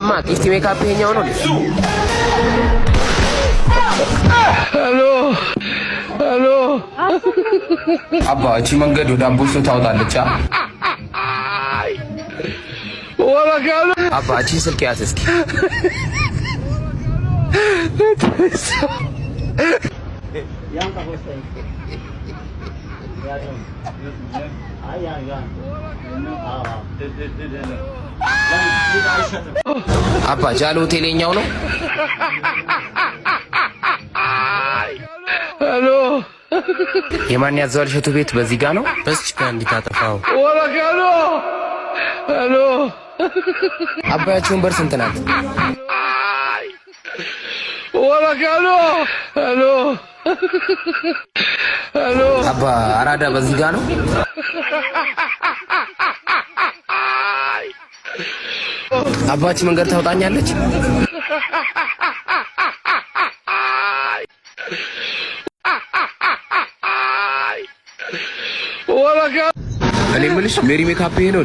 እማ ጊፍት ሜካፕ ይሄኛው ነው። ሄሎ ሄሎ አባ እቺ መንገድ ወደ አቦስቶ ታወጣለች። ወላካሉ አባ እቺ ስልክ ያዝ እስኪ። አባ ጃሎ ሆቴልኛው ነው። ሄሎ የማን ያዘዋል እሸቱ ቤት በዚህ ጋር ነው። በዚህ ጋር እንዲታጠፋው ወላካሉ ሄሎ አባያችሁን በር ስንት ናት? ወላካሉ ሄሎ ሄሎ አባ አራዳ በዚህ ጋር ነው። አባች መንገድ ታውጣኛለች። ወላካሉ እኔ የምልሽ ሜሪ ሜካፕ ይሄ ነው።